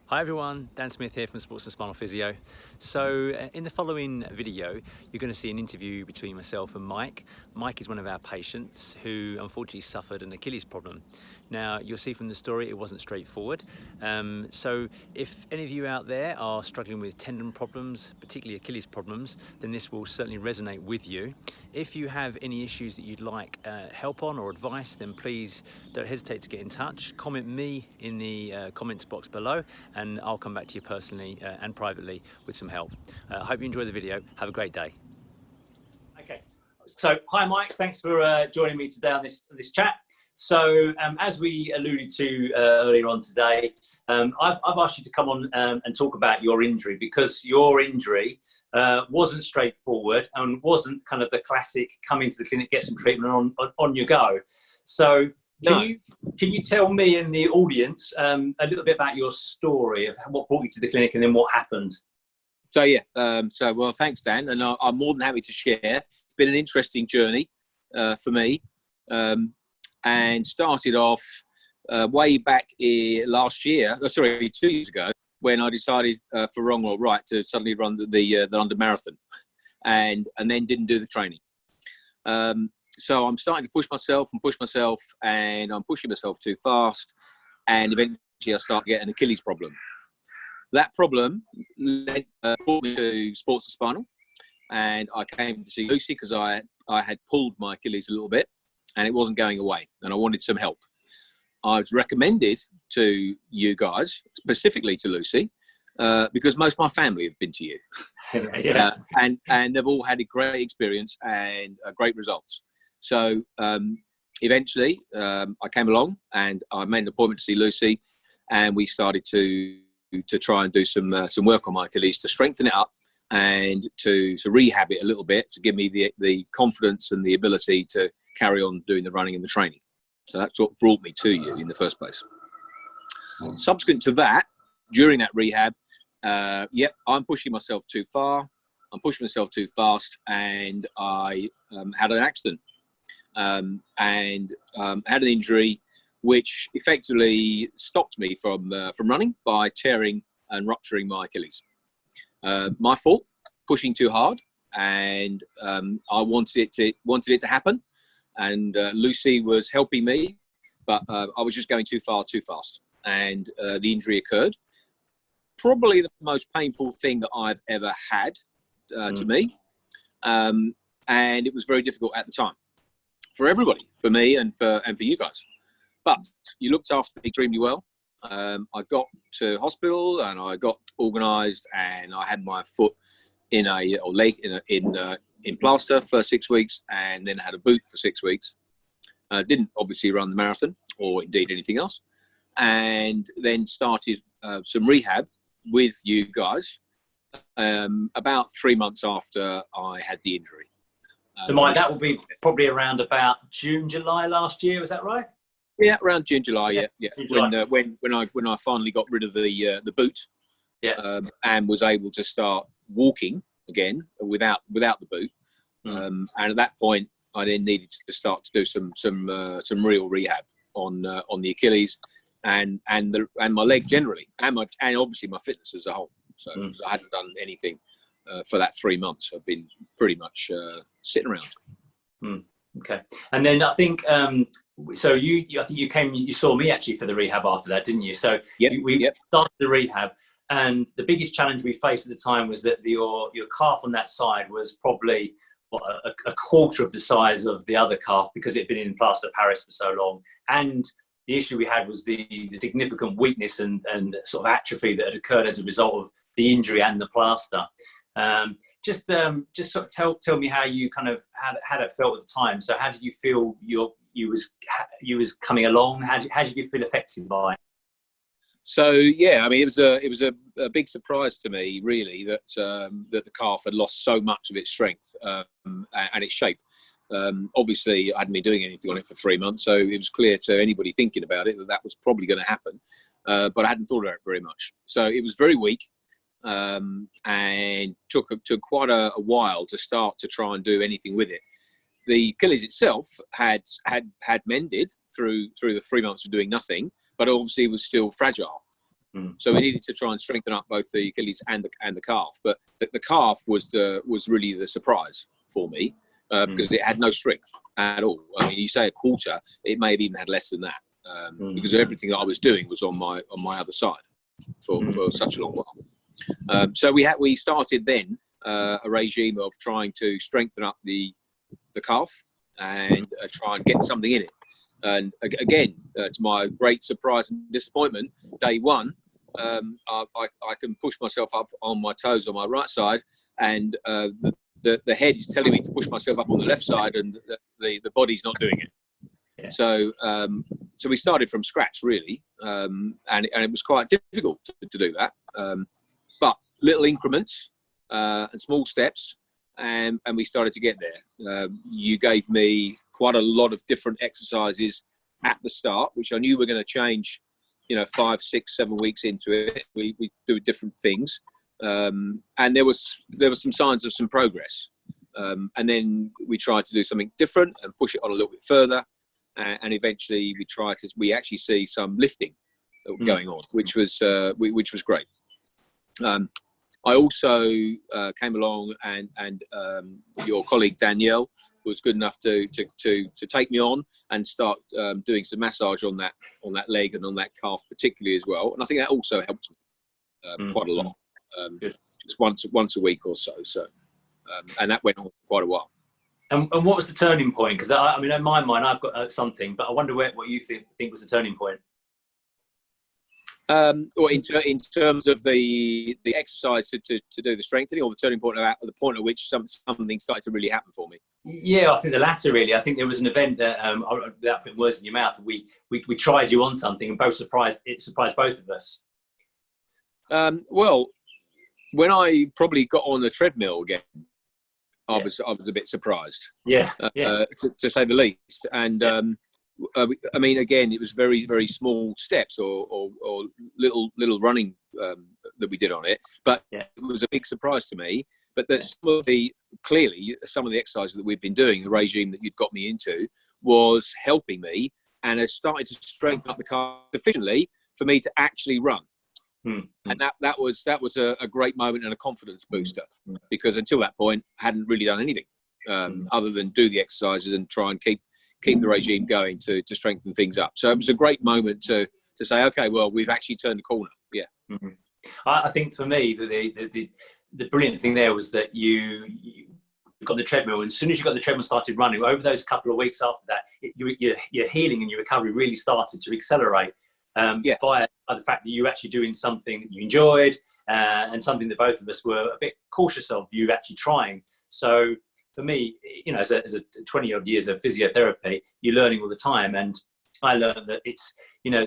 Hi everyone, Dan Smith here from Sports and Spinal Physio. So in the following video, you're going to see an interview between myself and Mike. Mike is one of our patients who unfortunately suffered an Achilles problem. Now you'll see from the story it wasn't straightforward. So if any of you out there are struggling with tendon problems, particularly Achilles problems, then this will certainly resonate with you. If you have any issues that you'd like help on or advice, then please don't hesitate to get in touch. Comment me in the comments box below and I'll come back to you personally and privately with some help. I hope you enjoy the video. Have a great day. Okay, so hi Mike, thanks for joining me today on this chat. So as we alluded to earlier on today, I've asked you to come on and talk about your injury, because your injury wasn't straightforward and wasn't kind of the classic come into the clinic, get some treatment, on your go. So can you tell me and the audience a little bit about your story of what brought you to the clinic and then what happened? So well, thanks Dan, and I'm more than happy to share. It's been an interesting journey for me, and started off way back last year, 2 years ago, when I decided for wrong or right to suddenly run the London Marathon, and then didn't do the training. So I'm starting to push myself, and I'm pushing myself too fast, and eventually I start getting an Achilles problem. That problem brought me to Sports and Spinal, and I came to see Lucy because I had pulled my Achilles a little bit, and it wasn't going away, and I wanted some help. I was recommended to you guys, specifically to Lucy, because most of my family have been to you. Yeah. And they've all had a great experience and great results. So eventually I came along and I made an appointment to see Lucy, and we started to try and do some work on my Achilles to strengthen it up and to rehab it a little bit, to give me the confidence and the ability to carry on doing the running and the training. So that's what brought me to you in the first place. Subsequent to that, during that rehab, I'm pushing myself too far. I'm pushing myself too fast, and I had an accident and had an injury which effectively stopped me from running by tearing and rupturing my Achilles. My fault, pushing too hard, and I wanted it to happen. And Lucy was helping me, but I was just going too far, too fast, and the injury occurred. Probably the most painful thing that I've ever had to me, and it was very difficult at the time for everybody, for me and for you guys. But you looked after me extremely well. I got to hospital and I got organised, and I had my foot in leg in plaster for 6 weeks, and then had a boot for 6 weeks. Didn't obviously run the marathon or indeed anything else, and then started some rehab with you guys about 3 months after I had the injury. So Mike, that will be probably around about June, July last year. Was that right? Yeah, around June, July. Yeah. July. When I finally got rid of the boot, and was able to start walking again without the boot. And at that point, I then needed to start to do some real rehab on the Achilles and my leg generally, and obviously my fitness as a whole. So I hadn't done anything for that 3 months. I've been pretty much sitting around. Okay, and then I think so. I think you saw me actually for the rehab after that, didn't you? So we started the rehab, and the biggest challenge we faced at the time was that your calf on that side was probably a quarter of the size of the other calf, because it had been in plaster Paris for so long. And the issue we had was the significant weakness and sort of atrophy that had occurred as a result of the injury and the plaster. Just sort of tell me how you kind of how it felt at the time. So how did you feel you was coming along? How did you feel affected by it? So I mean, it was a big surprise to me, really, that the calf had lost so much of its strength and its shape. Obviously, I hadn't been doing anything on it for 3 months, so it was clear to anybody thinking about it that was probably going to happen. But I hadn't thought about it very much. So it was very weak, and took quite a while to start to try and do anything with it. The Achilles itself had mended through the 3 months of doing nothing, but obviously was still fragile. So we needed to try and strengthen up both the Achilles and the calf. But the calf was really the surprise for me, because it had no strength at all. I mean, you say a quarter, it may have even had less than that, because everything that I was doing was on my other side for such a long while. So we started then a regime of trying to strengthen up the calf and try and get something in it. And again, to my great surprise and disappointment, day one, I can push myself up on my toes on my right side, and the head is telling me to push myself up on the left side, and the body's not doing it. Yeah. So we started from scratch, really, and it was quite difficult to do that. But little increments and small steps, and we started to get there. You gave me quite a lot of different exercises at the start, which I knew were going to change. 5, 6, 7 weeks into it, we do different things, and there was some signs of some progress. And then we tried to do something different and push it on a little bit further, and eventually we actually see some lifting going on, which was great. I also came along, and your colleague Danielle was good enough to take me on and start doing some massage on that leg and on that calf particularly as well. And I think that also helped quite a lot, just once a week or so. And that went on for quite a while. And what was the turning point? Because I mean, in my mind, I've got something, but I wonder what you think was the turning point. Or in terms of the exercise to do the strengthening, or the turning point at the point at which something started to really happen for me. Yeah, I think the latter, really. I think there was an event that, without putting words in your mouth, we tried you on something, and it surprised both of us. Well, when I probably got on the treadmill again, I was a bit surprised. Yeah. To say the least. And I mean, again, it was very, very small steps or little running that we did on it, but it was a big surprise to me. But that some of the exercises that we've been doing, the regime that you'd got me into, was helping me, and has started to strengthen up the calf sufficiently for me to actually run. And that was a great moment and a confidence booster, because until that point, I hadn't really done anything other than do the exercises and try and keep the regime going to strengthen things up. So it was a great moment to say, okay, well, we've actually turned the corner. Yeah. I think for me, the brilliant thing there was that you got the treadmill, and as soon as you got the treadmill started running, over those couple of weeks after that, your healing and your recovery really started to accelerate by the fact that you were actually doing something that you enjoyed, and something that both of us were a bit cautious of you actually trying. So for me, as a 20-odd years of physiotherapy, you're learning all the time, and I learned that it's, you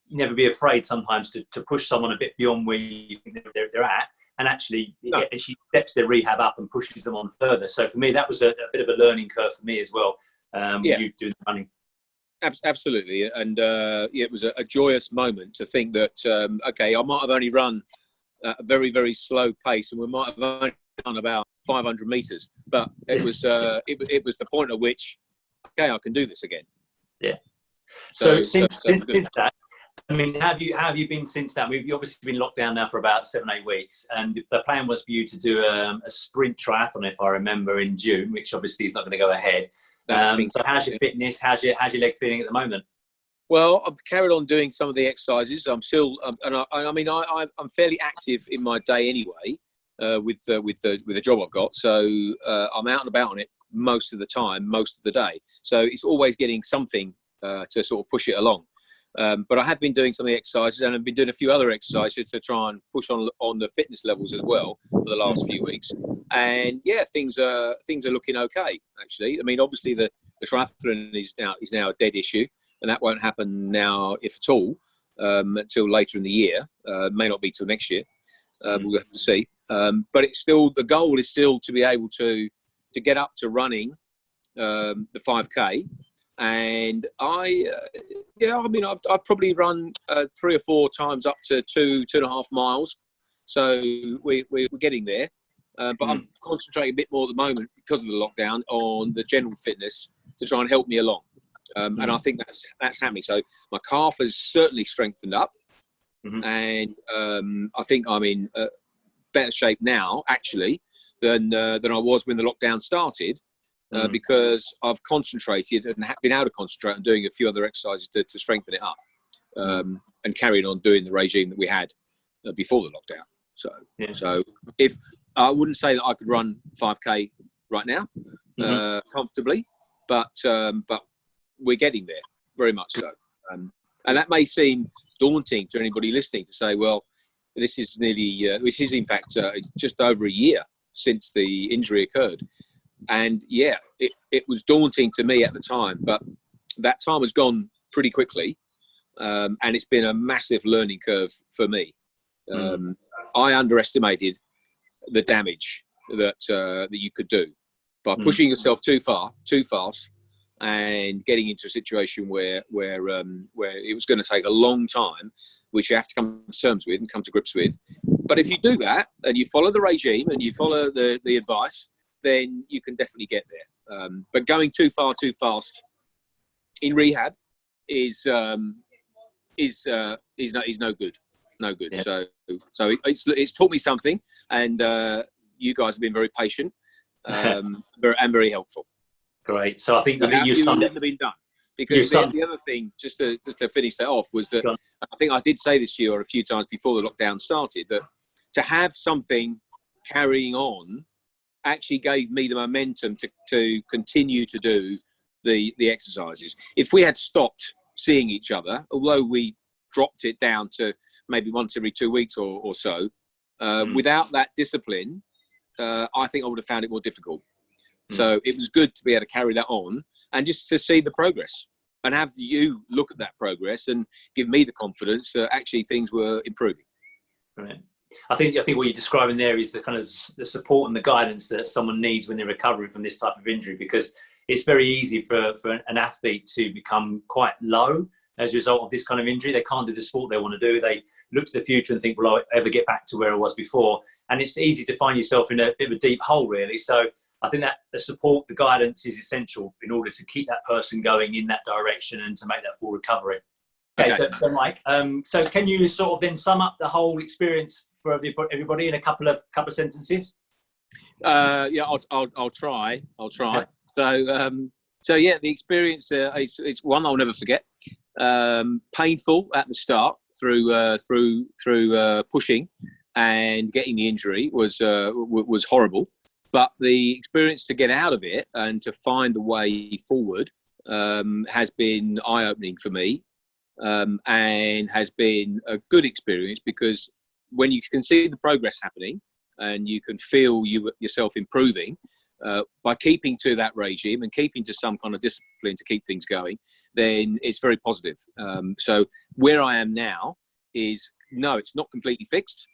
never be afraid sometimes to push someone a bit beyond where you think they're at, and actually it actually steps their rehab up and pushes them on further. So for me, that was a bit of a learning curve for me as well, with you doing the running. Absolutely. And it was a joyous moment to think that, okay, I might have only run at a very, very slow pace, and we might have only done about 500 meters, but it was the point at which, okay, I can do this again. Yeah. So since that, I mean, how have you been since that? We've obviously been locked down now for about 7-8 weeks, and the plan was for you to do a sprint triathlon, if I remember, in June, which obviously is not going to go ahead. So how's your fitness? How's your leg feeling at the moment? Well, I've carried on doing some of the exercises. I'm still, I'm fairly active in my day anyway, with the job I've got. So I'm out and about on it most of the time, most of the day. So it's always getting something to sort of push it along. But I have been doing some of the exercises, and I've been doing a few other exercises to try and push on the fitness levels as well for the last few weeks. And yeah, things are looking okay, actually. I mean, obviously the triathlon is now a dead issue, and that won't happen now, if at all, until later in the year. May not be till next year. We'll have to see. But it's still, the goal is still to be able to get up to running the 5K. And I've probably run 3 or 4 times up to 2.5 miles. So we're getting there. But I'm concentrating a bit more at the moment, because of the lockdown, on the general fitness to try and help me along. And I think that's happening. So my calf has certainly strengthened up. and I think I'm in better shape now, actually, than I was when the lockdown started, because I've concentrated and been able to concentrate on doing a few other exercises to strengthen it up, and carrying on doing the regime that we had before the lockdown. So if I wouldn't say that I could run 5K right now comfortably, but we're getting there, very much so. And that may seem daunting to anybody listening to say, well, this is in fact just over a year since the injury occurred. And yeah, it was daunting to me at the time, but that time has gone pretty quickly. And it's been a massive learning curve for me. I underestimated the damage that you could do by pushing yourself too far, too fast, and getting into a situation where it was going to take a long time, which you have to come to terms with and come to grips with. But if you do that and you follow the regime and you follow the advice, then you can definitely get there. But going too far, too fast in rehab is no good. No good. Yeah. So it's taught me something, and you guys have been very patient and very helpful. Great. So I think you summed it. Been done. Because the other thing, just to finish that off, was that I think I did say this to you a few times before the lockdown started, that to have something carrying on actually gave me the momentum to continue to do the exercises. If we had stopped seeing each other, although we dropped it down to maybe once every 2 weeks or so, without that discipline, I think I would have found it more difficult. So it was good to be able to carry that on and just to see the progress and have you look at that progress and give me the confidence that actually things were improving. Right. I think what you're describing there is the kind of the support and the guidance that someone needs when they're recovering from this type of injury, because it's very easy for an athlete to become quite low as a result of this kind of injury. They can't do the sport they want to do. They look to the future and think, will I ever get back to where I was before? And it's easy to find yourself in a bit of a deep hole, really. So I think that the support, the guidance is essential in order to keep that person going in that direction and to make that full recovery. Okay. So Mike, so can you sort of then sum up the whole experience for everybody in a couple of sentences? Yeah, I'll try. Yeah. So yeah, the experience it's one I'll never forget. Painful at the start through pushing and getting the injury was horrible. But the experience to get out of it and to find the way forward has been eye-opening for me, and has been a good experience, because when you can see the progress happening and you can feel yourself improving by keeping to that regime and keeping to some kind of discipline to keep things going, then it's very positive. So where I am now is, no, it's not completely fixed.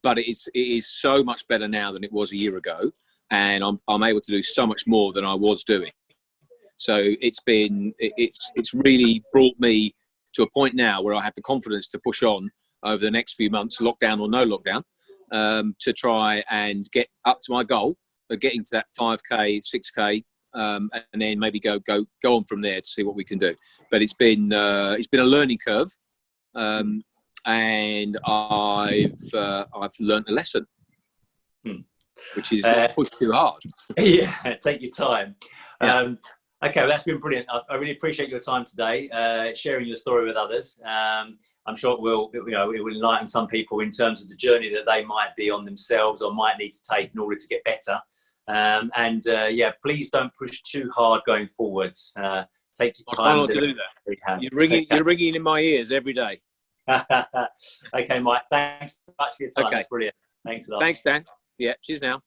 But it is so much better now than it was a year ago, and I'm able to do so much more than I was doing. So it's really brought me to a point now where I have the confidence to push on over the next few months, lockdown or no lockdown, to try and get up to my goal of getting to that 5K, 6K, and then maybe go on from there to see what we can do. But it's been a learning curve. And I've learned a lesson, which is not push too hard. Yeah, take your time. Yeah. Okay, well, that's been brilliant. I really appreciate your time today, sharing your story with others. I'm sure it will enlighten some people in terms of the journey that they might be on themselves or might need to take in order to get better. Yeah, please don't push too hard going forwards. Take your time. I'll try not to do that. You're ringing in my ears every day. Okay, Mike, thanks so much for your time. Okay. That's brilliant. Thanks a lot. Thanks, Dan. Yeah, cheers now.